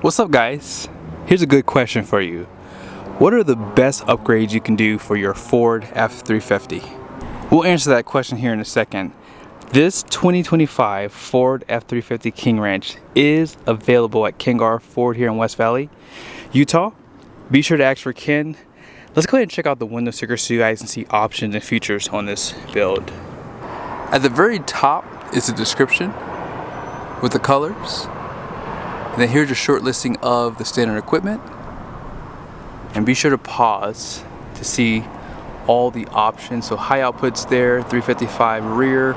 What's up, guys? Here's a good question for you. What are the best upgrades you can do for your Ford F350? We'll answer that question here in a second. This 2025 Ford F350 King Ranch is available at Garff Ford here in West Valley, Utah. Be sure to ask for Ken. Let's go ahead and check out the window sticker so you guys can see options and features on this build. At the very top is the description with the colors. And then here's a short listing of the standard equipment. And be sure to pause to see all the options. So high outputs there, 355 rear.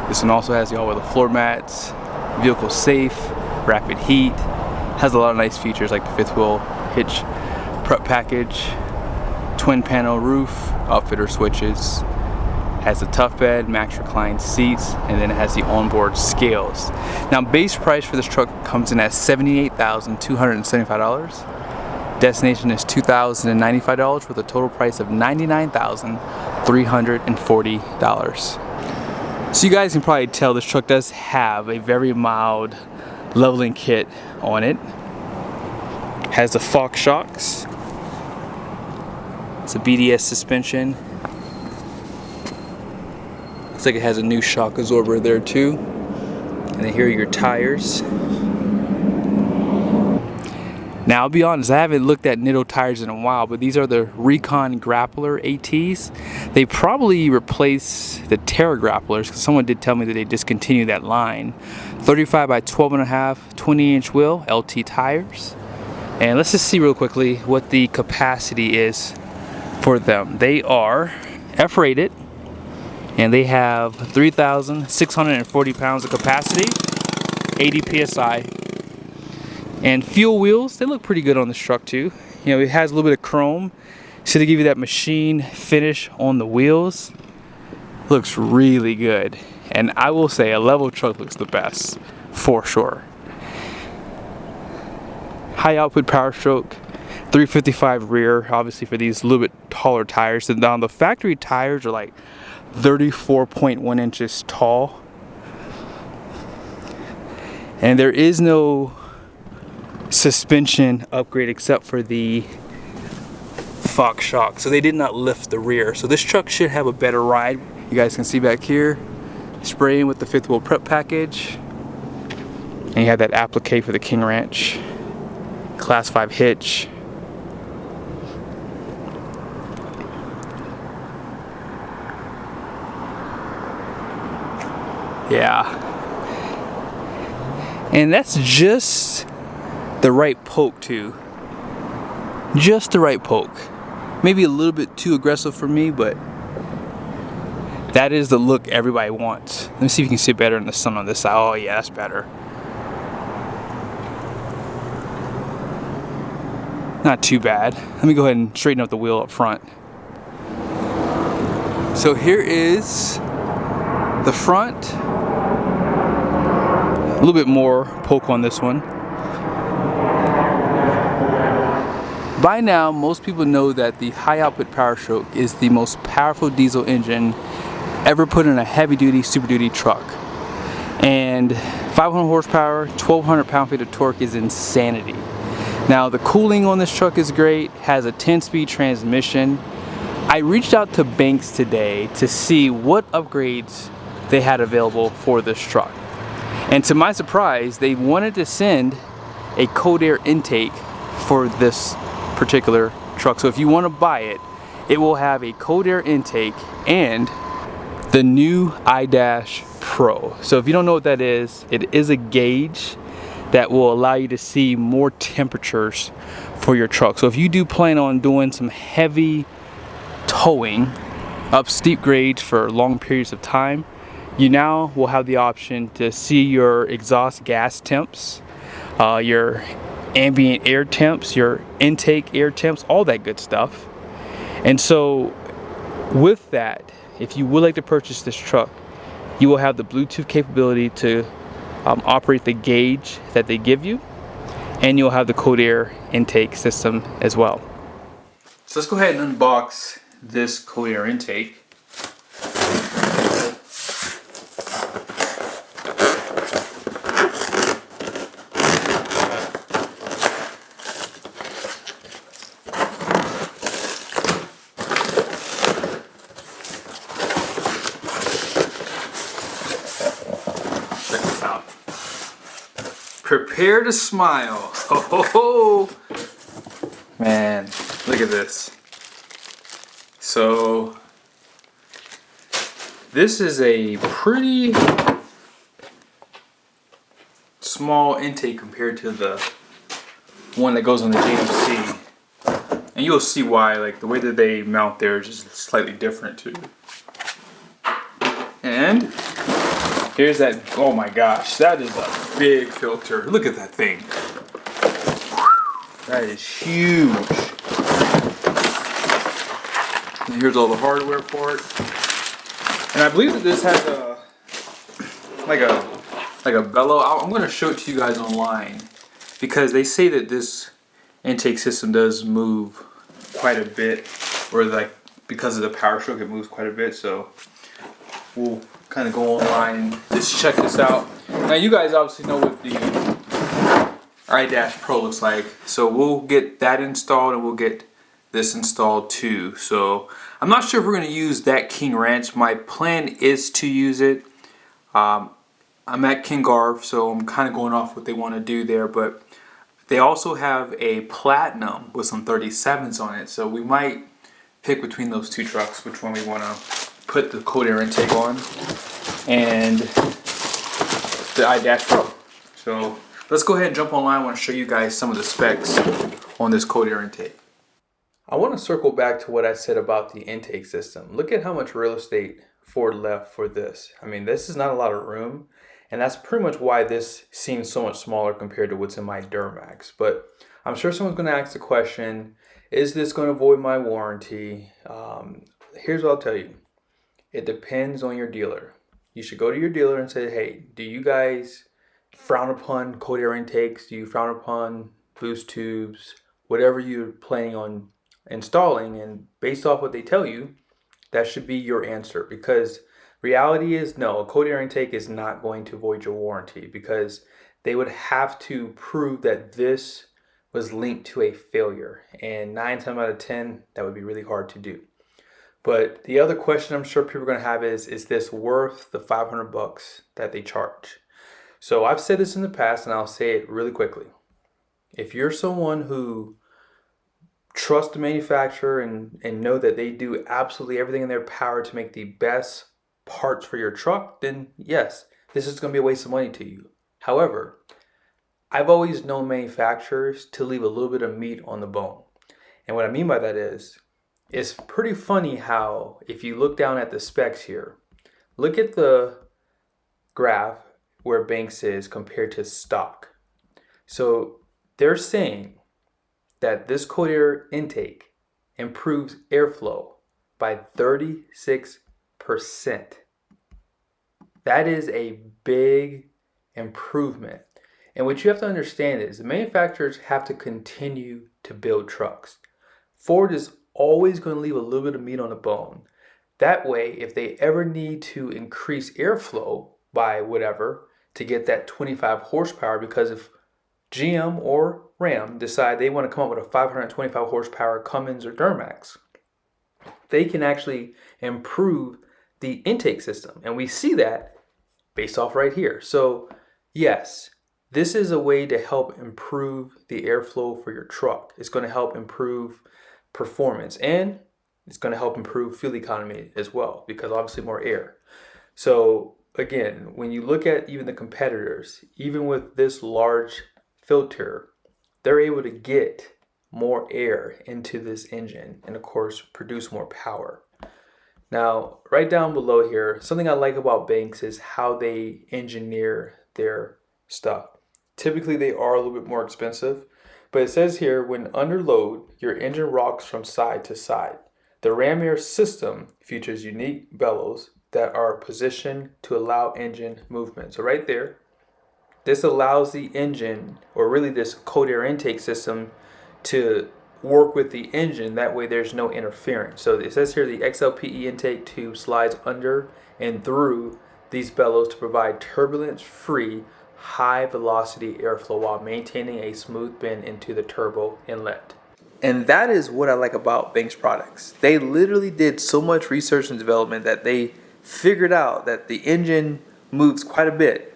This one also has the all-weather floor mats, vehicle safe, rapid heat. Has a lot of nice features like the fifth wheel hitch prep package, twin panel roof, outfitter switches. Has the tough bed, max reclined seats, and then it has the onboard scales. Now, base price for this truck comes in at $78,275. Destination is $2,095 with a total price of $99,340. So you guys can probably tell this truck does have a very mild leveling kit on it. Has the Fox shocks. It's a BDS suspension. Looks like it has a new shock absorber there too. And then here are your tires. Now I'll be honest, I haven't looked at Nitto tires in a while, but these are the Recon Grappler ATs. They probably replaced the Terra Grapplers because someone did tell me that they discontinued that line. 35 by 12.5, 20-inch wheel, LT tires. And let's just see real quickly what the capacity is for them. They are F-rated. And they have 3,640 pounds of capacity, 80 psi. And fuel wheels, they look pretty good on this truck too. You know, it has a little bit of chrome, so they give you that machine finish on the wheels. Looks really good. And I will say a level truck looks the best, for sure. High output power stroke, 355 rear, obviously for these little bit taller tires. And now the factory tires are like 34.1 inches tall, and there is no suspension upgrade except for the Fox shock, so they did not lift the rear. So this truck should have a better ride. You guys can see back here, spraying with the fifth wheel prep package, and you have that applique for the King Ranch, class 5 hitch. Yeah, and that's just the right poke too. Just the right poke. Maybe a little bit too aggressive for me, but that is the look everybody wants. Let me see if you can see better in the sun on this side. Oh yeah, that's better. Not too bad. Let me go ahead and straighten up the wheel up front. So here is the front. A little bit more poke on this one. By now, most people know that the high output power stroke is the most powerful diesel engine ever put in a heavy duty, super duty truck. And 500 horsepower, 1,200 pound-feet of torque is insanity. Now the cooling on this truck is great, has a 10-speed transmission. I reached out to Banks today to see what upgrades they had available for this truck. And to my surprise, they wanted to send a cold air intake for this particular truck. So if you want to buy it, it will have a cold air intake and the new iDash Pro. So if you don't know what that is, it is a gauge that will allow you to see more temperatures for your truck. So if you do plan on doing some heavy towing up steep grades for long periods of time, you now will have the option to see your exhaust gas temps, your ambient air temps, your intake air temps, all that good stuff. And so with that, if you would like to purchase this truck, you will have the Bluetooth capability to operate the gauge that they give you, and you'll have the cold air intake system as well. So let's go ahead and unbox this cold air intake. prepare to smile. Oh, man, look at this. So this is a pretty small intake compared to the one that goes on the GMC. And you'll see why, like the way that they mount there is just slightly different too. And here's that, oh my gosh, that is a big filter. Look at that thing. That is huge. And here's all the hardware for it. And I believe that this has a like a bellow. I'm going to show it to you guys online because they say that this intake system does move quite a bit, or like because of the power stroke it moves quite a bit. So we'll kind of go online and just check this out. Now you guys obviously know what the iDash Pro looks like, so we'll get that installed and we'll get this installed too. So I'm not sure if we're going to use that King wrench. My plan is to use it. I'm at King Garff, so I'm kind of going off what they want to do there, but they also have a Platinum with some 37s on it, so we might pick between those two trucks which one we want to put the cold air intake on, and the iDash Pro. So let's go ahead and jump online. I want to show you guys some of the specs on this cold air intake. I want to circle back to what I said about the intake system. Look at how much real estate Ford left for this. I mean, this is not a lot of room, and that's pretty much why this seems so much smaller compared to what's in my Duramax. But I'm sure someone's going to ask the question, is this going to void my warranty? Here's what I'll tell you. It depends on your dealer. You should go to your dealer and say, hey, do you guys frown upon cold air intakes? Do you frown upon boost tubes? Whatever you're planning on installing, and based off what they tell you, that should be your answer, because reality is no, a cold air intake is not going to void your warranty, because they would have to prove that this was linked to a failure, and 9 times out of 10 that would be really hard to do. But the other question I'm sure people are going to have is this worth the $500 that they charge? So I've said this in the past and I'll say it really quickly. If you're someone who trust the manufacturer and know that they do absolutely everything in their power to make the best parts for your truck, then yes, this is going to be a waste of money to you. However, I've always known manufacturers to leave a little bit of meat on the bone. And what I mean by that is, it's pretty funny how if you look down at the specs here, look at the graph where Banks is compared to stock. So they're saying that this cold air intake improves airflow by 36%. That is a big improvement. And what you have to understand is the manufacturers have to continue to build trucks. Ford is always going to leave a little bit of meat on the bone. That way, if they ever need to increase airflow by whatever to get that 25 horsepower, because if GM or Ram decide they want to come up with a 525 horsepower Cummins or Duramax, they can actually improve the intake system. And we see that based off right here. So yes, this is a way to help improve the airflow for your truck. It's going to help improve performance, and it's going to help improve fuel economy as well, because obviously more air. So again, when you look at even the competitors, even with this large filter, they're able to get more air into this engine and of course produce more power. Now, right down below here, something I like about Banks is how they engineer their stuff. Typically they are a little bit more expensive, but it says here, when under load, your engine rocks from side to side. The ram air system features unique bellows that are positioned to allow engine movement. So right there, this allows the engine, or really this cold air intake system, to work with the engine. That way there's no interference. So it says here the XLPE intake tube slides under and through these bellows to provide turbulence-free, high velocity airflow while maintaining a smooth bend into the turbo inlet. And that is what I like about Banks products. They literally did so much research and development that they figured out that the engine moves quite a bit,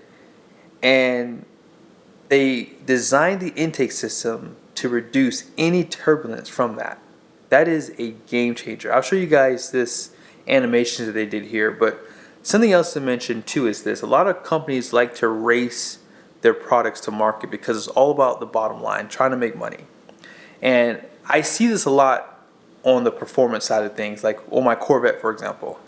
and they designed the intake system to reduce any turbulence from that. That is a game changer. I'll show you guys this animation that they did here, but something else to mention too is this. A lot of companies like to race their products to market because it's all about the bottom line, trying to make money. And I see this a lot on the performance side of things, like on my Corvette, for example.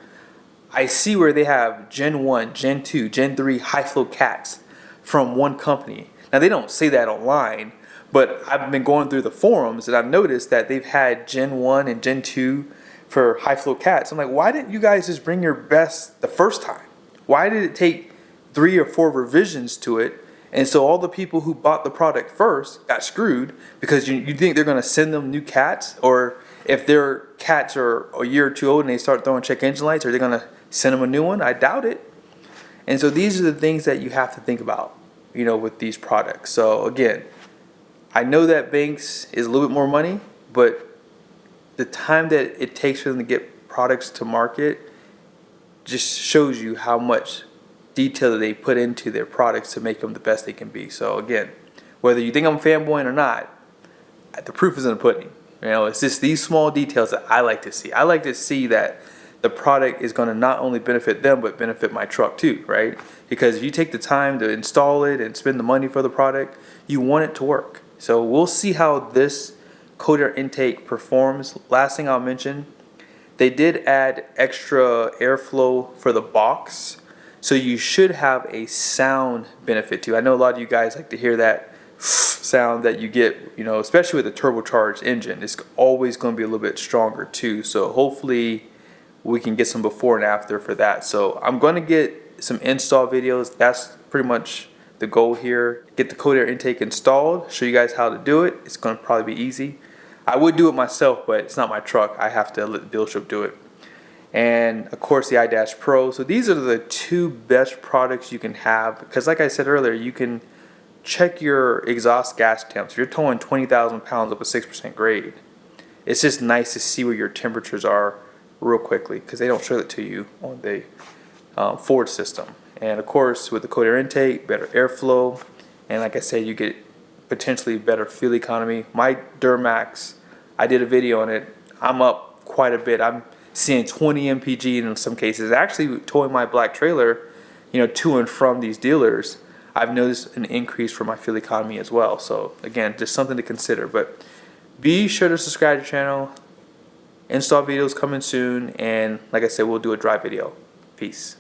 I see where they have Gen 1, Gen 2, Gen 3 high flow cats from one company. Now they don't say that online, but I've been going through the forums and I've noticed that they've had Gen 1 and Gen 2 for high flow cats. I'm like, why didn't you guys just bring your best the first time? Why did it take 3 or 4 revisions to it? And so all the people who bought the product first got screwed because you think they're going to send them new cats, or if their cats are a year or two old and they start throwing check engine lights, are they going to send them a new one? I doubt it. And so these are the things that you have to think about, you know, with these products. So again, I know that Banks is a little bit more money, but the time that it takes for them to get products to market just shows you how much detail that they put into their products to make them the best they can be. So again, whether you think I'm fanboying or not, the proof is in the pudding. You know, it's just these small details that I like to see. I like to see that the product is going to not only benefit them, but benefit my truck too, right? Because if you take the time to install it and spend the money for the product, you want it to work. So we'll see how this cold air intake performs. Last thing I'll mention, they did add extra airflow for the box. So you should have a sound benefit too. I know a lot of you guys like to hear that sound that you get, you know, especially with a turbocharged engine. It's always going to be a little bit stronger too. So hopefully we can get some before and after for that. So I'm going to get some install videos. That's pretty much the goal here. Get the cold air intake installed, show you guys how to do it. It's going to probably be easy. I would do it myself, but it's not my truck. I have to let the dealership do it. And of course the iDash Pro. So these are the 2 best products you can have, because like I said earlier, you can check your exhaust gas temps. If you're towing 20,000 pounds up a 6% grade, it's just nice to see where your temperatures are real quickly, because they don't show it to you on the Ford system. And of course with the cold air intake, better airflow, and like I said, you get potentially better fuel economy. My Duramax, I did a video on it. I'm up quite a bit. I'm seeing 20 mpg in some cases. Actually towing my black trailer, you know, to and from these dealers, I've noticed an increase for my fuel economy as well. So again, just something to consider. But be sure to subscribe to the channel. Install videos coming soon, and like I said, we'll do a drive video. Peace.